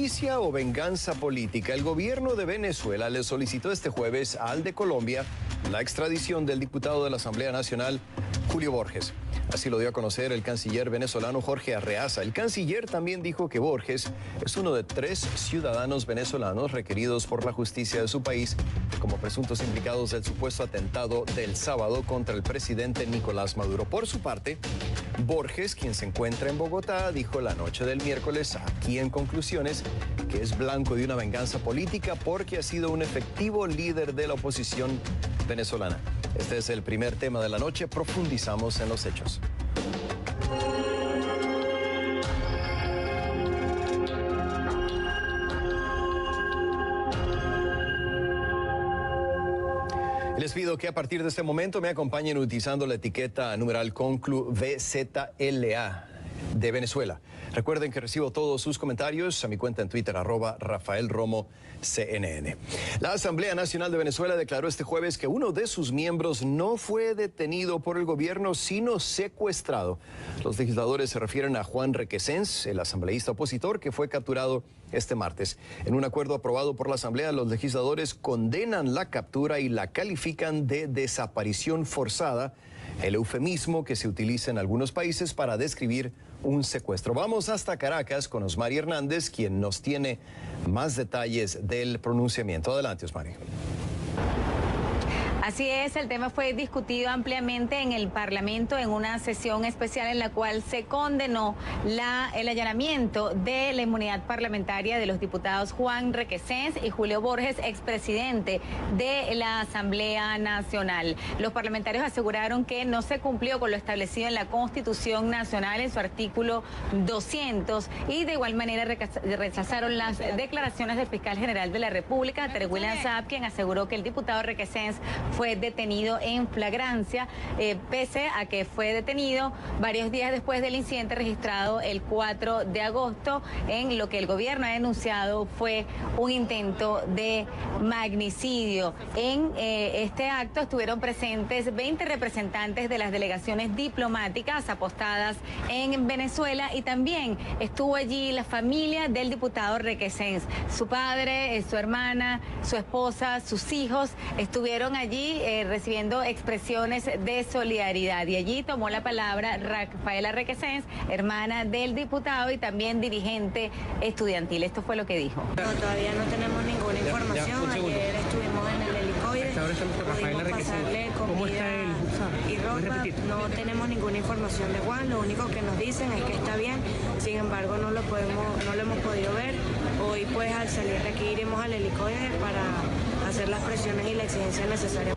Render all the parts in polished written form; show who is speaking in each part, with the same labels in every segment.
Speaker 1: ¿Justicia o venganza política? El gobierno de Venezuela le solicitó este jueves al de Colombia la extradición del diputado de la Asamblea Nacional, Julio Borges. Así lo dio a conocer el canciller venezolano Jorge Arreaza. El canciller también dijo que Borges es uno de 3 ciudadanos venezolanos requeridos por la justicia de su país como presuntos implicados del supuesto atentado del sábado contra el presidente Nicolás Maduro. Por su parte, Borges, quien se encuentra en Bogotá, dijo la noche del miércoles, aquí en Conclusiones, que es blanco de una venganza política porque ha sido un efectivo líder de la oposición venezolana. Este es el primer tema de la noche. Profundizamos en los hechos. Les pido que a partir de este momento me acompañen utilizando la etiqueta numeral Conclu VZLA de Venezuela. Recuerden que recibo todos sus comentarios a mi cuenta en Twitter, @RafaelRomoCNN. La Asamblea Nacional de Venezuela declaró este jueves que uno de sus miembros no fue detenido por el gobierno, sino secuestrado. Los legisladores se refieren a Juan Requesens, el asambleísta opositor que fue capturado este martes. En un acuerdo aprobado por la Asamblea, los legisladores condenan la captura y la califican de desaparición forzada, el eufemismo que se utiliza en algunos países para describir un secuestro. Vamos hasta Caracas con Osmari Hernández, quien nos tiene más detalles del pronunciamiento. Adelante, Osmari.
Speaker 2: Así es, el tema fue discutido ampliamente en el Parlamento en una sesión especial en la cual se condenó el allanamiento de la inmunidad parlamentaria de los diputados Juan Requesens y Julio Borges, expresidente de la Asamblea Nacional. Los parlamentarios aseguraron que no se cumplió con lo establecido en la Constitución Nacional en su artículo 200 y de igual manera rechazaron las declaraciones del fiscal general de la República, Tarek William Saab, quien aseguró que el diputado Requesens fue detenido en flagrancia, pese a que fue detenido varios días después del incidente registrado el 4 de agosto, en lo que el gobierno ha denunciado fue un intento de magnicidio. En este acto estuvieron presentes 20 representantes de las delegaciones diplomáticas apostadas en Venezuela y también estuvo allí la familia del diputado Requesens. Su padre, su hermana, su esposa, sus hijos estuvieron allí recibiendo expresiones de solidaridad. Y allí tomó la palabra Rafaela Requesens, hermana del diputado y también dirigente estudiantil. Esto fue lo que dijo.
Speaker 3: No, todavía no tenemos ninguna información. Ayer estuvimos en el helicoide, pudimos pasarle comida y ropa. No tenemos ninguna información de Juan. Lo único que nos dicen es que está bien. Sin embargo, no lo hemos podido ver. Hoy, pues, al salir de aquí iremos al helicoide para hacer las presiones y la exigencia necesaria.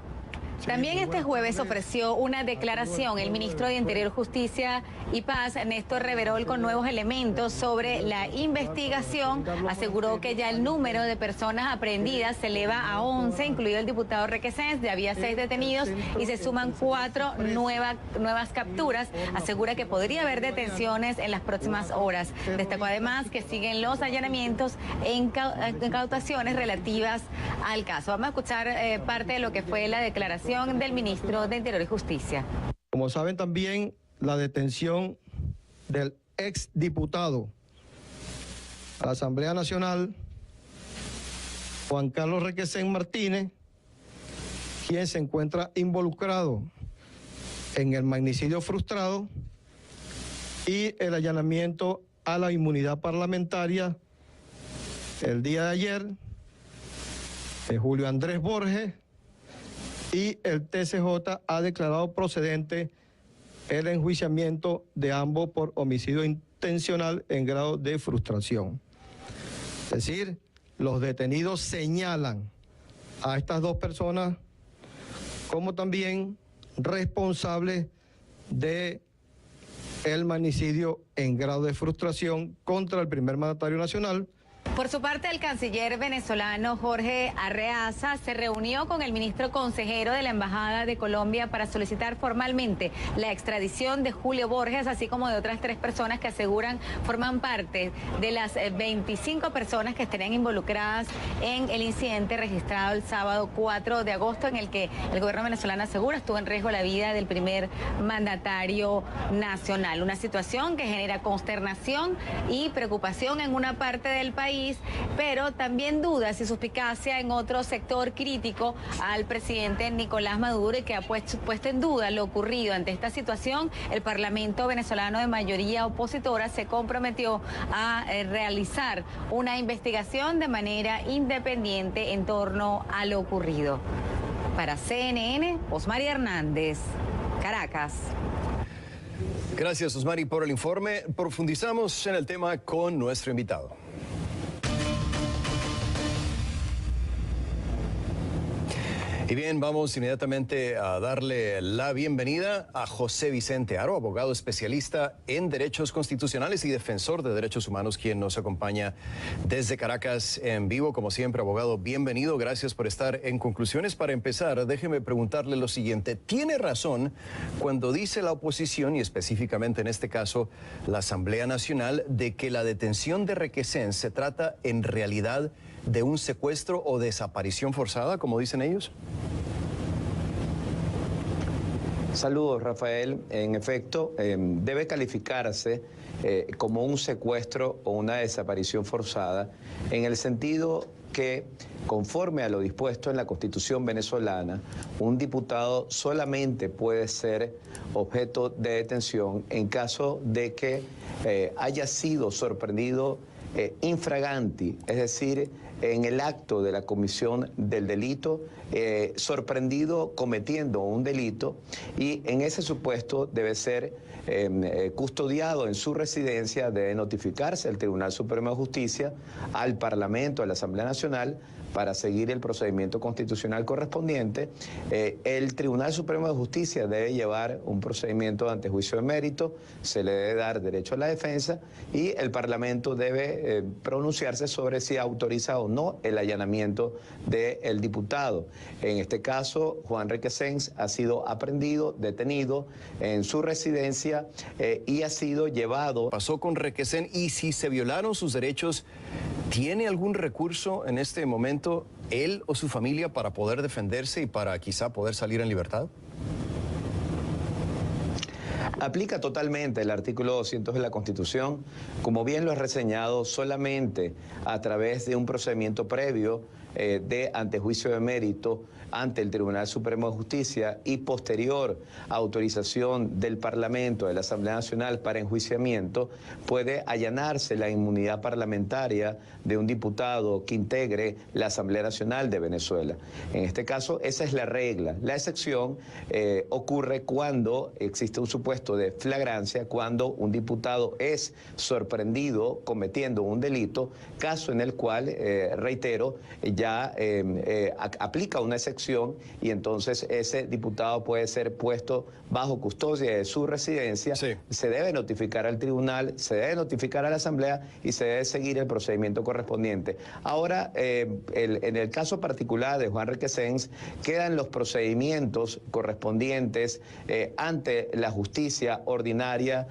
Speaker 2: También este jueves ofreció una declaración el ministro de Interior, Justicia y Paz, Néstor Reverol, con nuevos elementos sobre la investigación. Aseguró que ya el número de personas aprehendidas se eleva a 11, incluido el diputado Requesens. Ya había 6 detenidos y se suman 4 nuevas capturas. Asegura que podría haber detenciones en las próximas horas. Destacó además que siguen los allanamientos e incautaciones relativas al caso. Vamos a escuchar parte de lo que fue la declaración del ministro de Interior y Justicia.
Speaker 4: Como saben también, la detención del exdiputado a la Asamblea Nacional, Juan Carlos Requesens Martínez, quien se encuentra involucrado en el magnicidio frustrado y el allanamiento a la inmunidad parlamentaria el día de ayer de Julio Andrés Borges, y el TCJ ha declarado procedente el enjuiciamiento de ambos por homicidio intencional en grado de frustración. Es decir, los detenidos señalan a estas 2 personas como también responsables de el magnicidio en grado de frustración contra el primer mandatario nacional.
Speaker 2: Por su parte, el canciller venezolano Jorge Arreaza se reunió con el ministro consejero de la Embajada de Colombia para solicitar formalmente la extradición de Julio Borges, así como de otras 3 personas que aseguran forman parte de las 25 personas que estarían involucradas en el incidente registrado el sábado 4 de agosto, en el que el gobierno venezolano asegura estuvo en riesgo la vida del primer mandatario nacional. Una situación que genera consternación y preocupación en una parte del país país, pero también dudas y suspicacia en otro sector crítico al presidente Nicolás Maduro, y que ha puesto en duda lo ocurrido. Ante esta situación, el Parlamento venezolano de mayoría opositora se comprometió a realizar una investigación de manera independiente en torno a lo ocurrido. Para CNN, Osmari Hernández, Caracas.
Speaker 1: Gracias, Osmari, por el informe. Profundizamos en el tema con nuestro invitado. Y bien, vamos inmediatamente a darle la bienvenida a José Vicente Haro, abogado especialista en derechos constitucionales y defensor de derechos humanos, quien nos acompaña desde Caracas en vivo. Como siempre, abogado, bienvenido. Gracias por estar en Conclusiones. Para empezar, déjeme preguntarle lo siguiente. ¿Tiene razón cuando dice la oposición, y específicamente en este caso la Asamblea Nacional, de que la detención de Requesén se trata en realidad de un secuestro o desaparición forzada, como dicen ellos?
Speaker 5: Saludos, Rafael. En efecto, debe calificarse como un secuestro o una desaparición forzada, en el sentido que, conforme a lo dispuesto en la Constitución venezolana, un diputado solamente puede ser objeto de detención en caso de que haya sido sorprendido infraganti, es decir, en el acto de la comisión del delito, sorprendido cometiendo un delito, y en ese supuesto debe ser custodiado en su residencia, debe notificarse al Tribunal Supremo de Justicia, al Parlamento, a la Asamblea Nacional, para seguir el procedimiento constitucional correspondiente. El Tribunal Supremo de Justicia debe llevar un procedimiento ante juicio de mérito, se le debe dar derecho a la defensa, y el Parlamento debe pronunciarse sobre si autoriza o no el allanamiento del diputado. En este caso, Juan Requesén ha sido aprehendido, detenido en su residencia y ha sido llevado.
Speaker 1: Pasó con Requesén, y si se violaron sus derechos, ¿tiene algún recurso en este momento él o su familia para poder defenderse y para quizá poder salir en libertad?
Speaker 5: Aplica totalmente el artículo 200 de la Constitución, como bien lo has reseñado, solamente a través de un procedimiento previo de antejuicio de mérito ante el Tribunal Supremo de Justicia y posterior autorización del Parlamento, de la Asamblea Nacional para enjuiciamiento, puede allanarse la inmunidad parlamentaria de un diputado que integre la Asamblea Nacional de Venezuela. En este caso, esa es la regla. La excepción ocurre cuando existe un supuesto de flagrancia, cuando un diputado es sorprendido cometiendo un delito, caso en el cual, reitero, ya aplica una excepción, y entonces ese diputado puede ser puesto bajo custodia de su residencia. Sí. Se debe notificar al tribunal, se debe notificar a la Asamblea y se debe seguir el procedimiento correspondiente. Ahora, en el caso particular de Juan Requesén, quedan los procedimientos correspondientes ante la justicia ordinaria,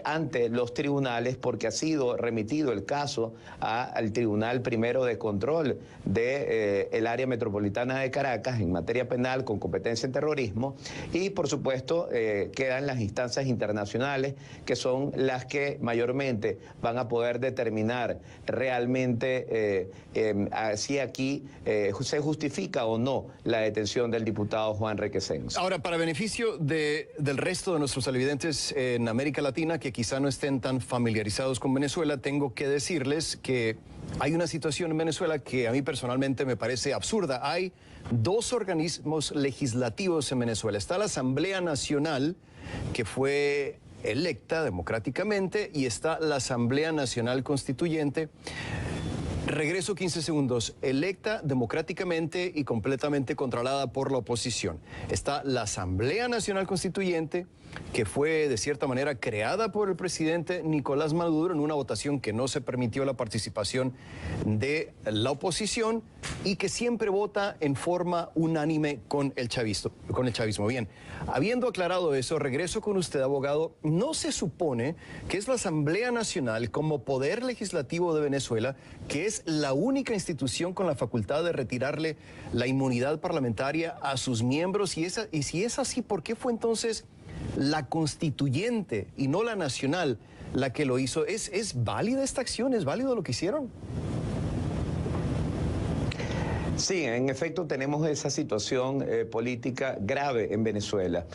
Speaker 5: ante los tribunales, porque ha sido remitido el caso al Tribunal Primero de Control del área metropolitana de Caracas en materia penal con competencia en terrorismo, y por supuesto quedan las instancias internacionales, que son las que mayormente van a poder determinar realmente si aquí se justifica o no la detención del diputado Juan Requesén.
Speaker 1: Ahora, para beneficio del resto de nuestros televidentes en América Latina que quizá no estén tan familiarizados con Venezuela, tengo que decirles que hay una situación en Venezuela que a mí personalmente me parece absurda. Hay dos organismos legislativos en Venezuela. Está la Asamblea Nacional, que fue electa democráticamente, y está la Asamblea Nacional Constituyente. Regreso 15 segundos. Electa democráticamente y completamente controlada por la oposición. Está la Asamblea Nacional Constituyente, que fue de cierta manera creada por el presidente Nicolás Maduro en una votación que no se permitió la participación de la oposición y que siempre vota en forma unánime con el chavismo. Bien, habiendo aclarado eso, regreso con usted, abogado. ¿No se supone que es la Asamblea Nacional como poder legislativo de Venezuela, que es la única institución con la facultad de retirarle la inmunidad parlamentaria a sus miembros? Y si es así, ¿por qué fue entonces la constituyente y no la nacional la que lo hizo? ¿Es válida esta acción? ¿Es válido lo que hicieron?
Speaker 5: Sí, en efecto tenemos esa situación política grave en Venezuela.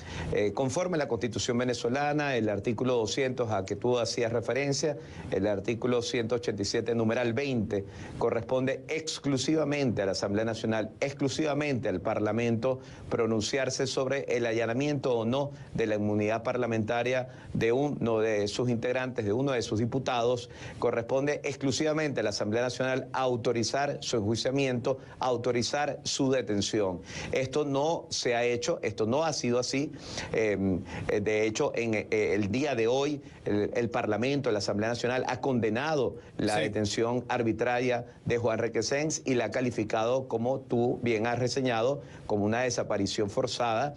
Speaker 5: Conforme a la Constitución venezolana, el artículo 200 a que tú hacías referencia, el artículo 187, numeral 20, corresponde exclusivamente a la Asamblea Nacional, exclusivamente al Parlamento, pronunciarse sobre el allanamiento o no de la inmunidad parlamentaria de uno de sus integrantes, de uno de sus diputados. Corresponde exclusivamente a la Asamblea Nacional autorizar su enjuiciamiento, autorizar su detención. Esto no se ha hecho, esto no ha sido así. De hecho, en el día de hoy, el Parlamento, la Asamblea Nacional, ha condenado la detención arbitraria de Juan Requesens y la ha calificado, como tú bien has reseñado, como una desaparición forzada,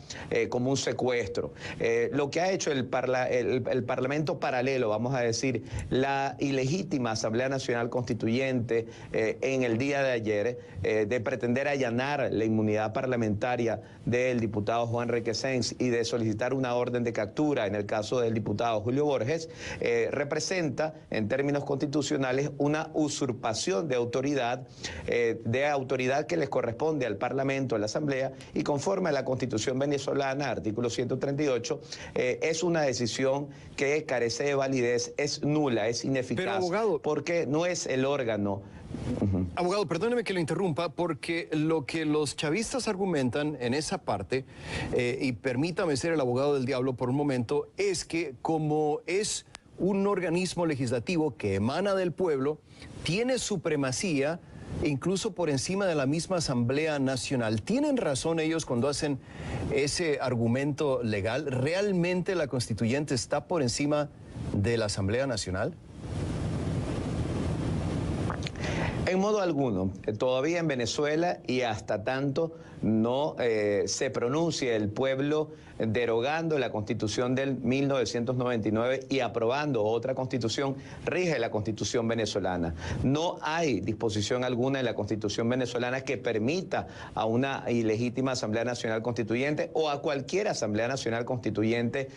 Speaker 5: como un secuestro. Lo que ha hecho el Parlamento paralelo, vamos a decir, la ilegítima Asamblea Nacional Constituyente en el día de ayer, de pretender allanar la inmunidad parlamentaria del diputado Juan Requesens y de solicitar una orden de captura en el caso del diputado Julio Borges, representa en términos constitucionales una usurpación de autoridad que les corresponde al Parlamento, a la Asamblea, y conforme a la Constitución venezolana, artículo 138, es una decisión que carece de validez, es nula, es ineficaz.
Speaker 1: Pero, abogado,
Speaker 5: porque no es el órgano.
Speaker 1: Abogado, perdóneme que lo interrumpa, porque lo que los chavistas argumentan en esa parte, y permítame ser el abogado del diablo por un momento, es que como es un organismo legislativo que emana del pueblo, tiene supremacía incluso por encima de la misma Asamblea Nacional. ¿Tienen razón ellos cuando hacen ese argumento legal? ¿Realmente la constituyente está por encima de la Asamblea Nacional?
Speaker 5: En modo alguno. Todavía en Venezuela, y hasta tanto no se pronuncie el pueblo derogando la Constitución del 1999 y aprobando otra Constitución, rige la Constitución venezolana. No hay disposición alguna en la Constitución venezolana que permita a una ilegítima Asamblea Nacional Constituyente o a cualquier Asamblea Nacional Constituyente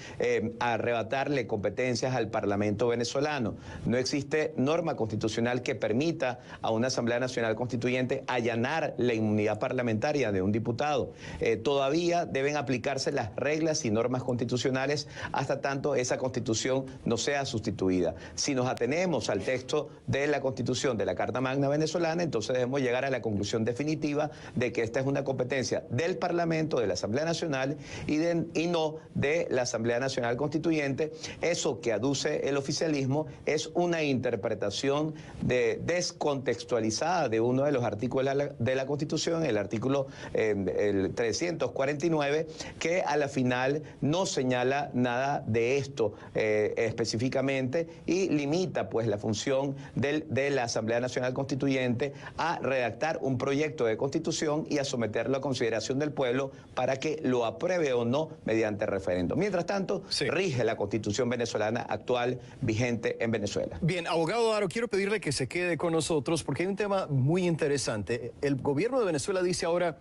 Speaker 5: arrebatarle competencias al Parlamento venezolano. No existe norma constitucional que permita a una Asamblea Nacional Constituyente allanar la inmunidad parlamentaria de un diputado. Todavía deben aplicarse las reglas y normas constitucionales hasta tanto esa Constitución no sea sustituida. Si nos atenemos al texto de la Constitución de la Carta Magna venezolana, entonces debemos llegar a la conclusión definitiva de que esta es una competencia del Parlamento, de la Asamblea Nacional y no de la Asamblea Nacional Constituyente. Eso que aduce el oficialismo es una interpretación descontextualizada de uno de los artículos de la Constitución, el artículo el 349, que a la final no señala nada de esto específicamente y limita pues la función de la Asamblea Nacional Constituyente a redactar un proyecto de constitución y a someterlo a consideración del pueblo para que lo apruebe o no mediante referéndum. Mientras tanto, rige la Constitución venezolana actual vigente en Venezuela.
Speaker 1: Bien, abogado Aro, quiero pedirle que se quede con nosotros porque hay un tema muy interesante. El gobierno de Venezuela dice ahora: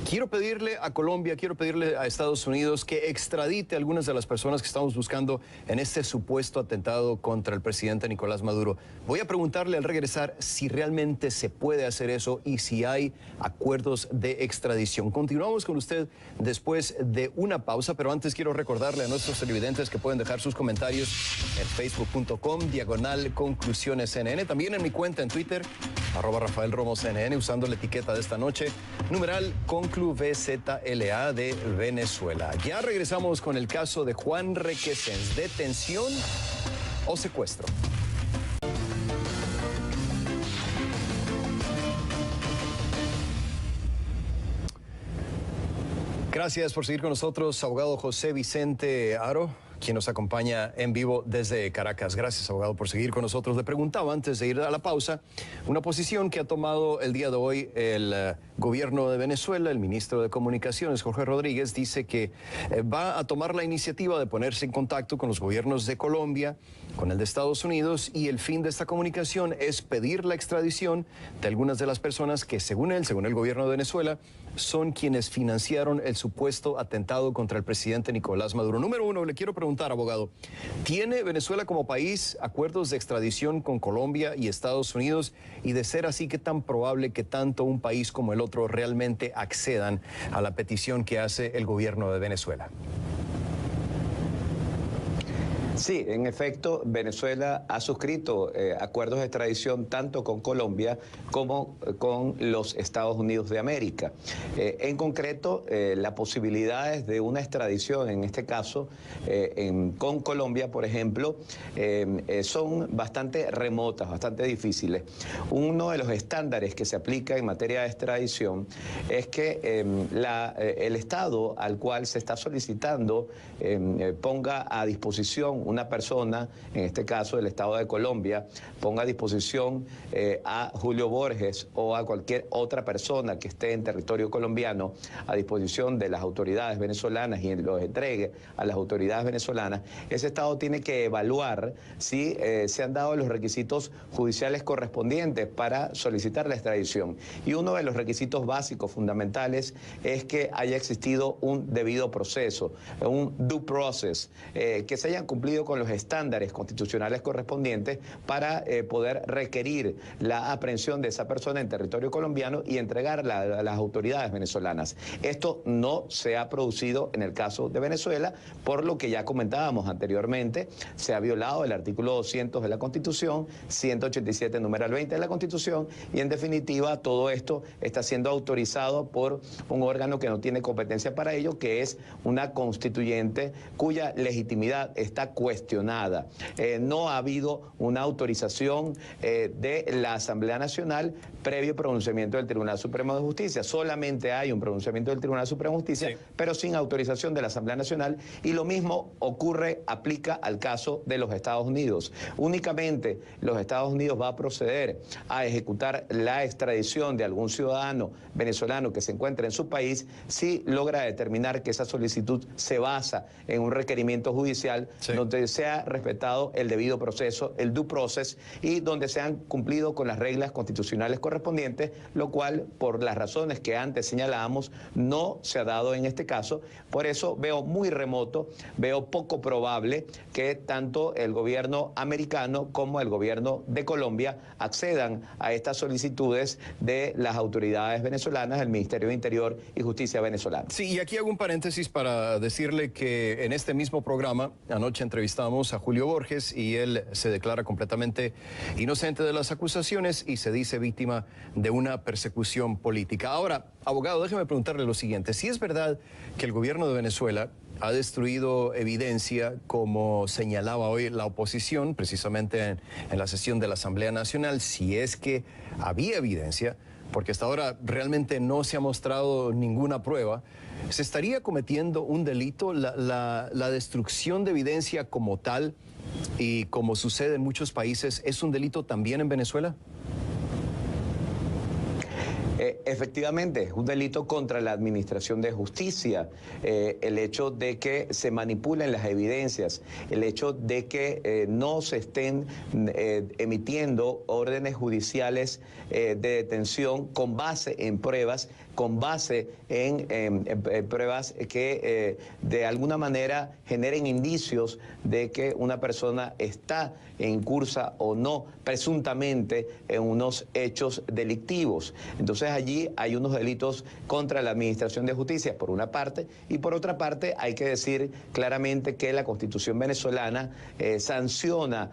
Speaker 1: quiero pedirle a Colombia, quiero pedirle a Estados Unidos que extradite a algunas de las personas que estamos buscando en este supuesto atentado contra el presidente Nicolás Maduro. Voy a preguntarle al regresar si realmente se puede hacer eso y si hay acuerdos de extradición. Continuamos con usted después de una pausa, pero antes quiero recordarle a nuestros televidentes que pueden dejar sus comentarios en facebook.com/conclusionescnn. También en mi cuenta en Twitter, @RafaelRomosCNN, usando la etiqueta de esta noche, numeral ConcluVZLA de Venezuela. Ya regresamos con el caso de Juan Requesens. ¿Detención o secuestro? Gracias por seguir con nosotros, abogado José Vicente Aro, quien nos acompaña en vivo desde Caracas. Gracias, abogado, por seguir con nosotros. Le preguntaba antes de ir a la pausa una posición que ha tomado el día de hoy el gobierno de Venezuela. El ministro de Comunicaciones, Jorge Rodríguez, dice que va a tomar la iniciativa de ponerse en contacto con los gobiernos de Colombia, con el de Estados Unidos, y el fin de esta comunicación es pedir la extradición de algunas de las personas que, según él, según el gobierno de Venezuela, son quienes financiaron el supuesto atentado contra el presidente Nicolás Maduro. Número uno, le quiero preguntar, abogado, ¿tiene Venezuela como país acuerdos de extradición con Colombia y Estados Unidos? Y de ser así, ¿qué tan probable que tanto un país como el otro realmente accedan a la petición que hace el gobierno de Venezuela?
Speaker 5: Sí, en efecto, Venezuela ha suscrito acuerdos de extradición tanto con Colombia como con los Estados Unidos de América. En concreto, las posibilidades de una extradición, en este caso, con Colombia, por ejemplo, son bastante remotas, bastante difíciles. Uno de los estándares que se aplica en materia de extradición es que el Estado al cual se está solicitando ponga a disposición una persona, en este caso el Estado de Colombia, ponga a disposición a Julio Borges o a cualquier otra persona que esté en territorio colombiano a disposición de las autoridades venezolanas y los entregue a las autoridades venezolanas, ese Estado tiene que evaluar si se han dado los requisitos judiciales correspondientes para solicitar la extradición. Y uno de los requisitos básicos, fundamentales, es que haya existido un debido proceso, un due process, que se hayan cumplido con los estándares constitucionales correspondientes para poder requerir la aprehensión de esa persona en territorio colombiano y entregarla a las autoridades venezolanas. Esto no se ha producido en el caso de Venezuela, por lo que ya comentábamos anteriormente, se ha violado el artículo 200 de la Constitución, 187 numeral 20 de la Constitución, y en definitiva todo esto está siendo autorizado por un órgano que no tiene competencia para ello, que es una constituyente cuya legitimidad está cuestionada. No ha habido una autorización de la Asamblea Nacional previo pronunciamiento del Tribunal Supremo de Justicia. Solamente hay un pronunciamiento del Tribunal Supremo de Justicia, sí, pero sin autorización de la Asamblea Nacional, y lo mismo aplica al caso de los Estados Unidos. Únicamente los Estados Unidos va a proceder a ejecutar la extradición de algún ciudadano venezolano que se encuentre en su país si logra determinar que esa solicitud se basa en un requerimiento judicial, sí, donde se ha respetado el debido proceso, el due process, y donde se han cumplido con las reglas constitucionales correspondientes, lo cual, por las razones que antes señalábamos, no se ha dado en este caso. Por eso veo muy remoto, veo poco probable que tanto el gobierno americano como el gobierno de Colombia accedan a estas solicitudes de las autoridades venezolanas, el Ministerio de Interior y Justicia venezolano.
Speaker 1: Sí, y aquí hago un paréntesis para decirle que en este mismo programa, anoche entrevistamos a Julio Borges y él se declara completamente inocente de las acusaciones y se dice víctima de una persecución política. Ahora, abogado, déjeme preguntarle lo siguiente. Si es verdad que el gobierno de Venezuela ha destruido evidencia, como señalaba hoy la oposición, precisamente en la sesión de la Asamblea Nacional, si es que había evidencia, porque hasta ahora realmente no se ha mostrado ninguna prueba, ¿se estaría cometiendo un delito la destrucción de evidencia como tal? Y como sucede en muchos países, ¿es un delito también en Venezuela?
Speaker 5: Efectivamente, es un delito contra la administración de justicia, el hecho de que se manipulen las evidencias, el hecho de que no se estén emitiendo órdenes judiciales de detención con base en pruebas, con base en pruebas que de alguna manera generen indicios de que una persona está incursa o no presuntamente en unos hechos delictivos. Entonces allí hay unos delitos contra la administración de justicia por una parte, y por otra parte hay que decir claramente que la Constitución venezolana sanciona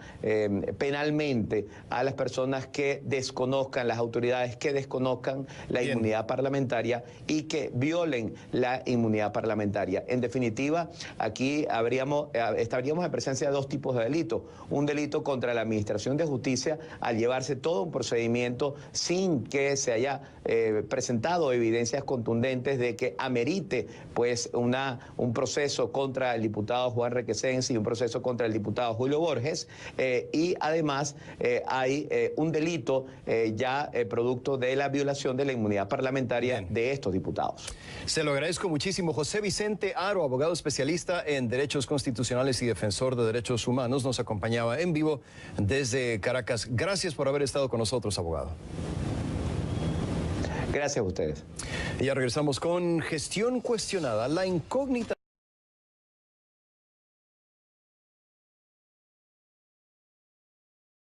Speaker 5: penalmente a las personas que desconozcan, las autoridades que desconozcan la inmunidad parlamentaria y que violen la inmunidad parlamentaria. En definitiva, aquí estaríamos en presencia de dos tipos de delitos. Un delito contra la administración de justicia al llevarse todo un procedimiento sin que se haya presentado evidencias contundentes de que amerite pues un proceso contra el diputado Juan Requesens y un proceso contra el diputado Julio Borges, y además hay un delito ya producto de la violación de la inmunidad parlamentaria de estos diputados.
Speaker 1: Se lo agradezco muchísimo. José Vicente Haro, abogado especialista en derechos constitucionales y defensor de derechos humanos, nos acompañaba en vivo desde Caracas. Gracias por haber estado con nosotros, abogado.
Speaker 5: Gracias a ustedes.
Speaker 1: Y ya regresamos con gestión cuestionada. La incógnita